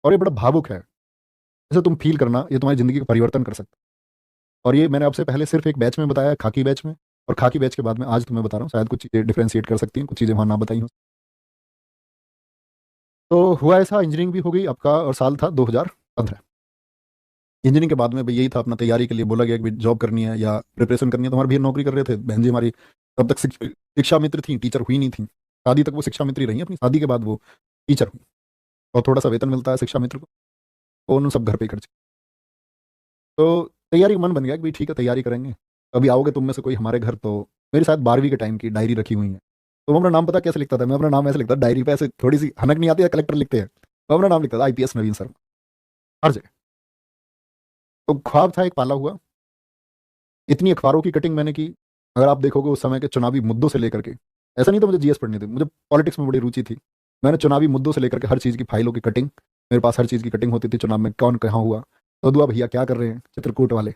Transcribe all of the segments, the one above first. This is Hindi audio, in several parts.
और ये बड़ा भावुक है। जैसे तुम फील करना, ये तुम्हारी ज़िंदगी का परिवर्तन कर सकता है। और ये मैंने आपसे पहले सिर्फ एक बैच में बताया, खाकी बैच में। और खाकी बैच के बाद में आज तुम्हें बता रहा हूँ, शायद कुछ चीज़ें डिफ्रेंशिएट कर सकती हैं, कुछ चीज़ें वहाँ ना बताई हों। तो हुआ ऐसा, इंजीनियरिंग भी हो गई आपका, और साल था 2015। इंजीनियरिंग के बाद में भाई यही था, अपना तैयारी के लिए बोला गया कि जॉब करनी है या प्रिपरेशन करनी है। तो हमारे भैया नौकरी कर रहे थे, बहन जी हमारी तब तक शिक्षा मित्र थी, टीचर हुई नहीं थी। शादी तक वो शिक्षा मित्र ही रही, अपनी शादी के बाद वो टीचर हुई। और थोड़ा सा वेतन मिलता है शिक्षा मित्र को, तो उन्होंने सब घर पे ही खर्च। तो तैयारी का मन बन गया कि भाई ठीक है तैयारी करेंगे। अभी आओगे तुम में से कोई हमारे घर, तो मेरी शायद 12वीं के टाइम की डायरी रखी हुई है। तो वो अपना नाम पता कैसे लिखता था, मैं अपना नाम ऐसे लिखता था डायरी पे, ऐसे थोड़ी सी हनक नहीं आती है, कलेक्टर लिखते हैं। तो अपना नाम लिखता था आईपीएस नवीन शर्मा, हर जगह। तो ख्वाब था एक पाला हुआ। इतनी अखबारों की कटिंग मैंने की, अगर आप देखोगे उस समय के चुनावी मुद्दों से लेकर के, ऐसा नहीं था मुझे जीएस पढ़नी थी, मुझे पॉलिटिक्स में बड़ी रुचि थी। मैंने चुनावी मुद्दों से लेकर के हर चीज़ की फाइलों की कटिंग, मेरे पास हर चीज़ की कटिंग होती थी, चुनाव में कौन कहाँ हुआ, सदुआ भैया क्या कर रहे हैं चित्रकूट वाले,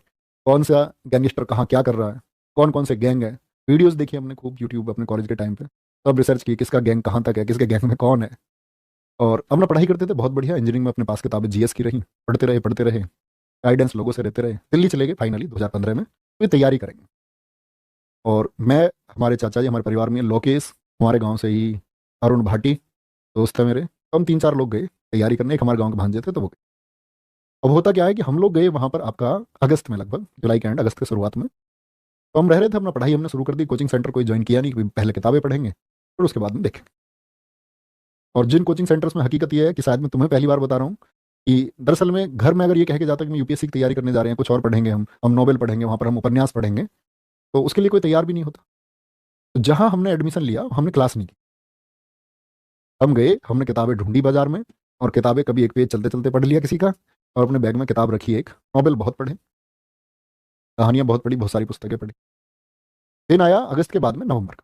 कौन सा गैंगस्टर कहाँ क्या कर रहा है, कौन कौन से गैंग है। वीडियोस देखी हमने खूब यूट्यूब अपने कॉलेज के टाइम पे, सब रिसर्च की किसका गैंग कहाँ तक है, किसके गैंग में कौन है। और अपना पढ़ाई करते थे बहुत बढ़िया। इंजीनियरिंग में अपने पास किताबें जीएस की रही, पढ़ते रहे, गाइडेंस लोगों से रहते रहे। दिल्ली चले गए फाइनली 2015 में, तो ये तैयारी करेंगे। और मैं, हमारे चाचा जी, हमारे परिवार में लोकेश, हमारे गांव से ही अरुण भाटी दोस्त है मेरे, तो हम 3-4 लोग गए तैयारी करने। एक हमारे गांव के भांजे थे, तो वो गए। अब होता क्या है कि हम लोग गए वहां पर आपका अगस्त में, लगभग जुलाई के एंड, अगस्त के शुरुआत में। तो हम रह रहे थे, अपना पढ़ाई हमने शुरू कर दी, कोचिंग सेंटर कोई ज्वाइन किया नहीं कि पहले किताबें पढ़ेंगे फिर उसके बाद में देखेंगे। और जिन कोचिंग सेंटर्स में हकीकत यह है कि शायद मैं तुम्हें पहली बार बता रहा हूँ कि दरअसल में घर में अगर ये कह के जाता कि मैं यूपीएससी की तैयारी करने जा रहे हैं, कुछ और पढ़ेंगे, हम नोबेल पढ़ेंगे, वहाँ पर हम उपन्यास पढ़ेंगे, तो उसके लिए कोई तैयार भी नहीं होता। तो जहाँ हमने एडमिशन लिया हमने क्लास नहीं की। हम गए, हमने किताबें ढूंढी बाजार में, और किताबें कभी एक पेज चलते चलते पढ़ लिया किसी का, और अपने बैग में किताब रखी एक, नॉवेल बहुत पढ़े, कहानियां बहुत पढ़ी, बहुत सारी पुस्तकें पढ़ी। दिन आया अगस्त के बाद में नवंबर का।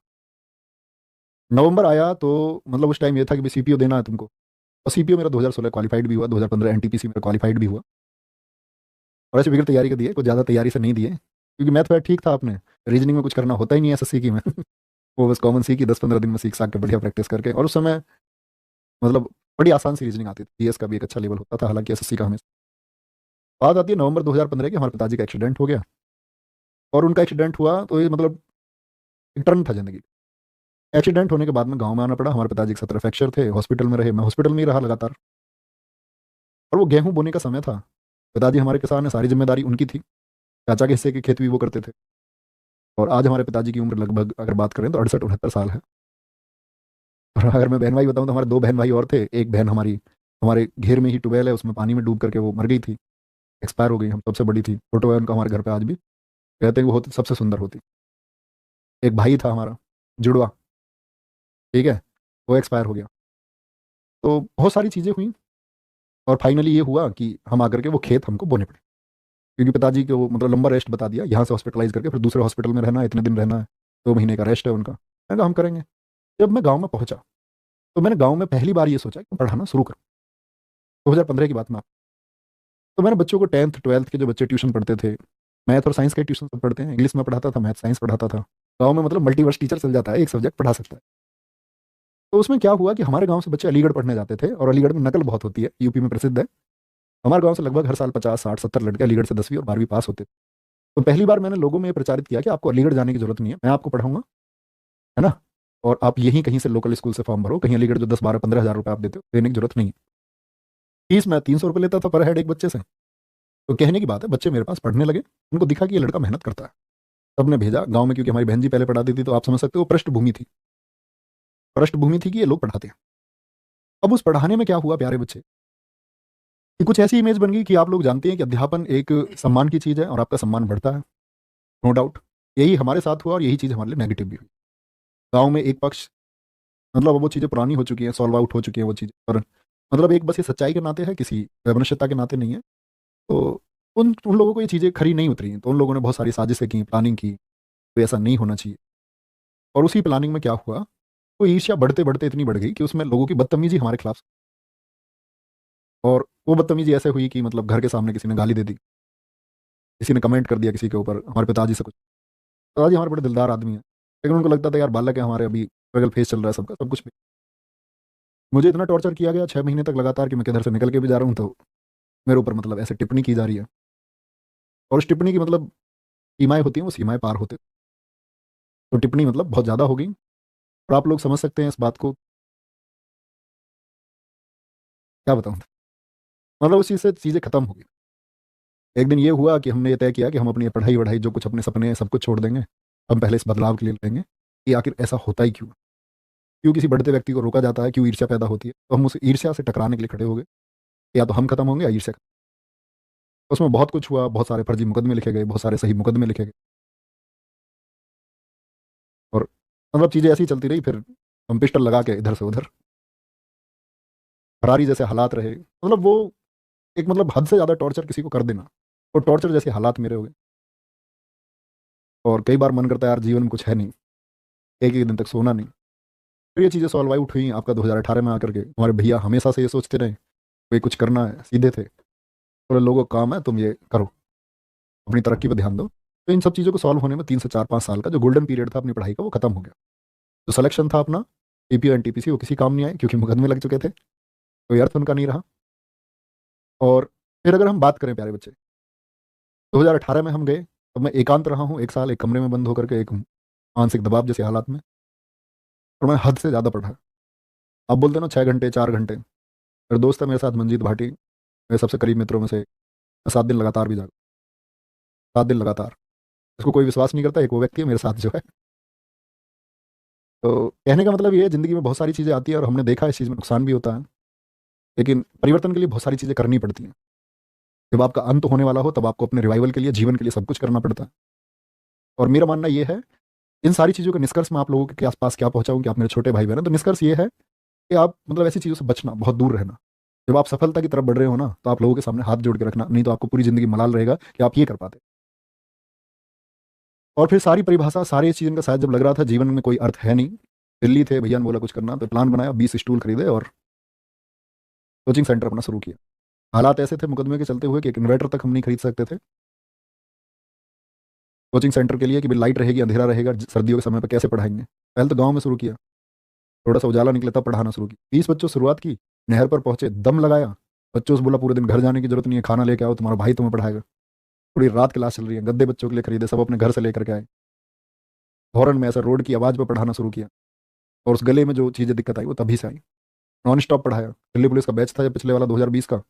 नवंबर आया तो मतलब उस टाइम ये था कि भाई सीपीओ देना है तुमको। और सीपीओ मेरा 2016 क्वालिफाइड भी हुआ, 2015 एनटीपीसी मेरा क्वालिफाइड भी हुआ। और ऐसे बिगड़ तैयारी के दिए, कुछ ज़्यादा तैयारी से नहीं दिए, क्योंकि मैथ वैथ ठीक था अपने, रीजनिंग में कुछ करना होता ही नहीं है एसएससी की में। वो बस कॉमन सी की 10-15 दिन में सीख साख के बढ़िया प्रैक्टिस करके। और उस समय मतलब बड़ी आसान सी रीजनिंग आती थी, जीएस का भी एक अच्छा लेवल होता था, हालांकि एसएससी का हमें। बात आती है नवंबर 2015 की, हमारे पिताजी का एक्सीडेंट हो गया। और उनका एक्सीडेंट हुआ तो ये मतलब एक टर्न था जिंदगी। एक्सीडेंट होने के बाद में गांव में आना पड़ा, हमारे पिताजी के 17 फ्रैक्चर थे, हॉस्पिटल में रहे, मैं हॉस्पिटल में ही रहा लगातार। और वो गेहूं बोने का समय था, पिताजी हमारे किसान है, सारी जिम्मेदारी उनकी थी, चाचा के हिस्से की खेती भी वो करते थे। और आज हमारे पिताजी की उम्र लगभग अगर बात करें तो 68-69 साल है। और अगर मैं बहन भाई बताऊं तो हमारे 2 बहन भाई और थे। एक बहन हमारी हमारे घेर में ही ट्यूबवेल है, उसमें पानी में डूब करके वो मर गई थी, एक्सपायर हो गई। हम सबसे बड़ी थी, फोटो है उनका हमारे घर पे आज भी, कहते हैं वो होती सबसे सुंदर होती। एक भाई था हमारा जुड़वा, ठीक है, वो एक्सपायर हो गया। तो बहुत सारी चीज़ें हुई। और फाइनली ये हुआ कि हम आकर के वो खेत हमको बोने पड़े, क्योंकि पिताजी को मतलब लंबा रेस्ट बता दिया, यहाँ से हॉस्पिटलाइज करके फिर दूसरे हॉस्पिटल में रहना है, इतने दिन रहना है, 2 महीने का रेस्ट है उनका। मैंने कहा हम करेंगे। जब मैं गाँव में पहुंचा, तो मैंने गाँव में पहली बार ये सोचा कि पढ़ाना शुरू करूँ। 2015 की बात में। तो मैंने बच्चों को 10th 12th के जो बच्चे ट्यूशन पढ़ते थे, मैथ और साइंस के ट्यूशन सब पढ़ते हैं, इंग्लिश में पढ़ाता था, मैथ साइंस पढ़ाता था। गाँव में मतलब मल्टीवर्स टीचर चल जाता है, एक सब्जेक्ट पढ़ा सकता है। तो उसमें क्या हुआ कि हमारे गांव से बच्चे अलीगढ़ पढ़ने जाते थे, और अलीगढ़ में नकल बहुत होती है, यूपी में प्रसिद्ध है। हमारे गांव से लगभग हर साल 50-60-70 लड़के अलीगढ़ से 10वीं और 12वीं पास होते थे। तो पहली बार मैंने लोगों में ये प्रचारित किया कि आपको अलीगढ़ जाने की जरूरत नहीं है, मैं आपको पढ़ाऊंगा, है ना। और आप यहीं कहीं से लोकल स्कूल से फॉर्म भरो, कहीं अलीगढ़ जो 10-12-15 हज़ार रुपये आप देते हो देने की जरूरत नहीं है। फीस मैं 300 रुपये लेता था पर हेड एक बच्चे से। तो कहने की बात है, बच्चे मेरे पास पढ़ने लगे, उनको दिखा कि ये लड़का मेहनत करता है। सबने भेजा गांव में, क्योंकि हमारी बहन जी पहले पढ़ाती थी, तो आप समझ सकते हो पृष्ठभूमि थी, पृष्ठभूमि थी कि ये लोग पढ़ाते हैं। अब उस पढ़ाने में क्या हुआ प्यारे बच्चे, कि कुछ ऐसी इमेज बन गई कि आप लोग जानते हैं कि अध्यापन एक सम्मान की चीज़ है, और आपका सम्मान बढ़ता है, नो डाउट। यही हमारे साथ हुआ, और यही चीज़ हमारे लिए नेगेटिव भी हुई। गाँव में एक पक्ष, मतलब अब वो चीज़ें पुरानी हो चुकी हैं, सॉल्व आउट हो चुकी हैं वो चीज़ें, पर मतलब एक बस ये सच्चाई के नाते है, किसी वैमनस्यता के नाते नहीं है। तो उन उन लोगों को ये चीज़ें खरी नहीं उतरी, तो उन लोगों ने बहुत सारी साजिशें की, प्लानिंग की, तो ऐसा नहीं होना चाहिए। और उसी प्लानिंग में क्या हुआ, वो ईर्ष्या बढ़ते बढ़ते इतनी बढ़ गई कि उसमें लोगों की बदतमीजी हमारे खिलाफ। और वो बदतमीजी ऐसे हुई कि मतलब घर के सामने किसी ने गाली दे दी, किसी ने कमेंट कर दिया किसी के ऊपर, हमारे पिताजी से कुछ। पिताजी हमारे बड़े दिलदार आदमी हैं, लेकिन उनको लगता था यार बालक है हमारे, अभी स्ट्रगल फेस चल रहा है सबका, सब कुछ भी। मुझे इतना टॉर्चर किया गया 6 महीने तक लगातार कि मैं किधर से निकल के भी जा रहा हूँ तो मेरे ऊपर मतलब ऐसे टिप्पणी की जा रही है, और उस टिप्पणी की मतलब सीमाएँ होती हैं, वो सीमाएँ पार होते, तो टिप्पणी मतलब बहुत ज़्यादा हो गई, और आप लोग समझ सकते हैं इस बात को, क्या बताऊँ? मतलब उस चीज़ से चीज़ें खत्म हो गई। एक दिन ये हुआ कि हमने ये तय किया कि हम अपनी पढ़ाई-वढ़ाई जो कुछ अपने सपने हैं सब कुछ छोड़ देंगे। हम पहले इस बदलाव के लिए लड़ेंगे कि आखिर ऐसा होता ही क्यों? क्यों किसी बढ़ते व्यक्ति को रोका जाता है? क्यों ईर्ष्या पैदा होती है? तो हम उस ईर्ष्या से टकराने के लिए खड़े हो गए, या तो हम खत्म होंगे या ईर्ष्या। उसमें बहुत कुछ हुआ, बहुत सारे फर्जी मुकदमे लिखे गए, बहुत सारे सही मुकदमे लिखे गए, और मतलब चीज़ें ऐसी ही चलती रही। फिर हम पिस्टल लगा के इधर से उधर, फरारी जैसे हालात रहे। मतलब वो एक मतलब हद से ज़्यादा टॉर्चर किसी को कर देना, और टॉर्चर जैसे हालात मेरे हो गए। और कई बार मन करता है यार जीवन में कुछ है नहीं, एक-एक दिन तक सोना नहीं। फिर ये चीज़ें सॉल्व आउट हुई आपका 2018 में आकर के। हमारे भैया हमेशा से ये सोचते रहे, भई कुछ करना है, सीधे थे। बोले लोगों का काम है तुम ये करो, अपनी तरक्की पे ध्यान दो। तो इन सब चीज़ों को सॉल्व होने में 3 से 4-5 साल का जो गोल्डन पीरियड था अपनी पढ़ाई का वो खत्म हो गया। जो सिलेक्शन था अपना टीपीओ एनटीपीसी वो किसी काम नहीं आए क्योंकि मुकदमे लग चुके थे, कोई अर्थ उनका नहीं रहा। और फिर अगर हम बात करें प्यारे बच्चे, 2018 में हम गए, तब मैं एकांत रहा हूँ 1 साल एक कमरे में बंद होकर के, एक मानसिक दबाव जैसे हालात में, और मैं हद से ज़्यादा पढ़ा। आप बोलते हैं ना 6 घंटे 4 घंटे। मेरे दोस्त है मेरे साथ मंजीत भाटी, मेरे सबसे करीब मित्रों में से, मैं 7 दिन लगातार भी जागा, 7 दिन लगातार। इसको कोई विश्वास नहीं करता, एक वो व्यक्ति है मेरे साथ जो है। तो कहने का मतलब ये है, ज़िंदगी में बहुत सारी चीज़ें आती है और हमने देखा है इस चीज़ में नुकसान भी होता है, लेकिन परिवर्तन के लिए बहुत सारी चीज़ें करनी पड़ती हैं। जब आपका अंत होने वाला हो तब आपको अपने रिवाइवल के लिए, जीवन के लिए सब कुछ करना पड़ता है। और मेरा मानना ये है, इन सारी चीज़ों के निष्कर्ष मैं आप लोगों के आस-पास क्या पहुँचाऊँ कि आप मेरे छोटे भाई-बहन हैं, तो निष्कर्ष ये है कि आप मतलब ऐसी चीज़ों से बचना, बहुत दूर रहना। जब आप सफलता की तरफ बढ़ रहे हो ना, तो आप लोगों के सामने हाथ जोड़ के रखना, नहीं तो आपको पूरी ज़िंदगी मलाल रहेगा कि आप ये कर पाते। और फिर सारी परिभाषा, सारी इस चीज़ का शायद जब लग रहा था जीवन में कोई अर्थ है नहीं, दिल्ली थे, भैया ने बोला कुछ करना, तो प्लान बनाया, 20 स्टूल खरीदे और कोचिंग सेंटर अपना शुरू किया। हालात ऐसे थे मुकदमे के चलते हुए कि एक इन्वर्टर तक हम नहीं खरीद सकते थे कोचिंग सेंटर के लिए, कि भाई लाइट रहेगी, अंधेरा रहेगा, सर्दियों के समय पे कैसे पढ़ाएँगे? पहले तो गाँव में शुरू किया, थोड़ा-सा उजाला निकला तब पढ़ाना शुरू किया। 20 बच्चों से शुरुआत की, नहर पर पहुँचे, दम लगाया, बच्चों से बोला पूरे दिन घर जाने की ज़रूरत नहीं है, खाना लेके आओ, तुम्हारा भाई तुम्हें पढ़ाएगा। पूरी रात क्लास चल रही है, गद्दे बच्चों के लिए खरीदे, सब अपने घर से लेकर के आए। हॉर्न में ऐसा रोड की आवाज़ पे पढ़ाना शुरू किया, और उस गले में जो चीज़ें दिक्कत आई वो तभी से आई। नॉन स्टॉप पढ़ाया। दिल्ली पुलिस का बैच था जब पिछले वाला 2020 का,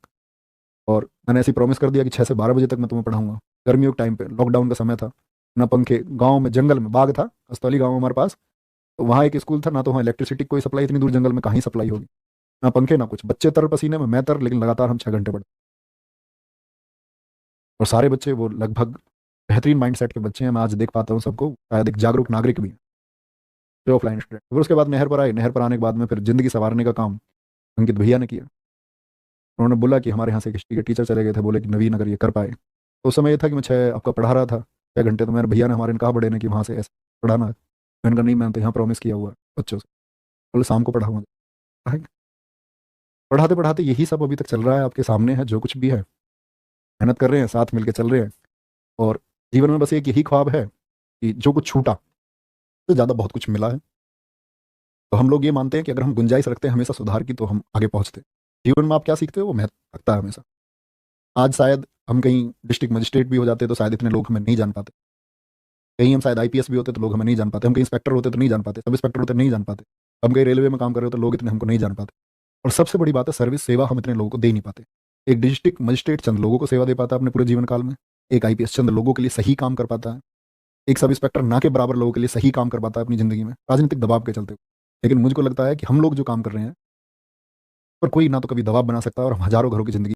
और मैंने ऐसे ही प्रॉमिस कर दिया कि 6 से 12 बजे तक मैं तुम्हें पढ़ाऊँगा। गर्मियों के टाइम पे, लॉकडाउन का समय था, ना पंखे, गाँव में जंगल में बाग था, अस्तौली गाँव हमारे पास, तो वहाँ एक स्कूल था, ना तो वहाँ इलेक्ट्रिसिटी की कोई सप्लाई, इतनी दूर जंगल में कहाँ ही सप्लाई होगी, ना पंखे ना कुछ। बच्चे तर पसीने में, मैं तर, लेकिन लगातार हम 6 घंटे पढ़े। और सारे बच्चे वो लगभग बेहतरीन माइंडसेट के बच्चे हैं, मैं आज देख पाता हूँ सबको, शायद एक जागरूक नागरिक भी हैं, जो ऑफलाइन स्टूडेंट। फिर उसके बाद नहर पर आए, नहर पर आने के बाद में फिर ज़िंदगी सँवारने का काम अंकित भैया ने किया। उन्होंने बोला कि हमारे यहाँ से एक हिस्ट्री के टीचर चले गए थे, बोले कि नवीन अगर ये कर पाए। तो उस समय ये था कि मैं 6 आपका पढ़ा रहा था, 6 घंटे, तो मेरे भैया ने हमारे ने कहा बड़े ने कि वहाँ से ऐसे पढ़ाना है। मैंने कहा नहीं, मैंने तो यहाँ प्रॉमिस किया हुआ है बच्चों से। बोले शाम को पढ़ाऊँगा। पढ़ाएँगे। पढ़ाते-पढ़ाते यही सब अभी तक चल रहा है, आपके सामने है जो कुछ भी है। मेहनत कर रहे हैं, साथ मिल के चल रहे हैं, और जीवन में बस एक यही ख्वाब है कि जो कुछ छूटा, उससे ज़्यादा बहुत कुछ मिला है। तो हम लोग ये मानते हैं कि अगर हम गुंजाइश रखते हैं हमेशा सुधार की, तो हम आगे पहुँचते हैं। जीवन में आप क्या सीखते हो वो महत्व रखता है हमेशा। आज शायद हम कहीं डिस्ट्रिक्ट मजिस्ट्रेट भी हो जाते तो शायद इतने लोग हमें नहीं जान पाते। कहीं हम शायद आईपीएस भी होते तो लोग हमें नहीं जान पाते। हम कहीं इंस्पेक्टर होते तो नहीं जान पाते, सब इंस्पेक्टर होते नहीं जान पाते। हम कहीं रेलवे में काम कर रहे होते, लोग इतने हमको नहीं जान पाते। और सबसे बड़ी बात है, सर्विस सेवा हम इतने लोगों को दे नहीं पाते। एक डिस्ट्रिक्ट मजिस्ट्रेट चंद लोगों को सेवा दे पाता है अपने पूरे जीवन काल में। एक आईपीएस चंद लोगों के लिए सही काम कर पाता है। एक सब इंस्पेक्टर ना के बराबर लोगों के लिए सही काम कर पाता है अपनी ज़िंदगी में, राजनीतिक दबाव के चलते। लेकिन मुझको लगता है कि हम लोग जो काम कर रहे हैं, पर कोई ना तो कभी दबाव बना सकता है, और हम हज़ारों घरों की ज़िंदगी